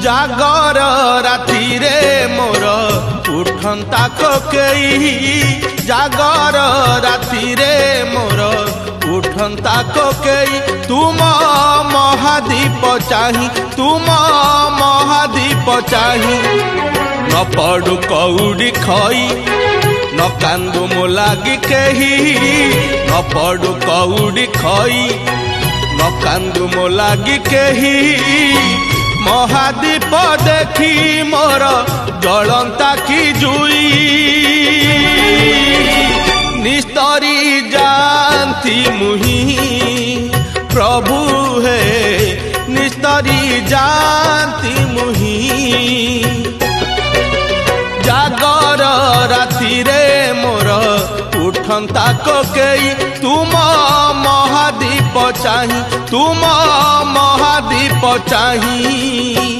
जागर राति रे मोर उठंता कोकेई जागर राति रे मोर उठंता कोकेई तुम महादीप चाही तुम महादीप चाही न पड़ू कौड़ी खई न कांदू मो लागी केही न पड़ू कौड़ी खई न कांदू मो लागी केही महादीप देखी मोर जलंता की जुई निस्तरी जानती मुही प्रभु है निस्तरी जानती मुही जागर राति रे मोर उठंता कोकेई तुम महादीप चाही तुम महादीप चाही।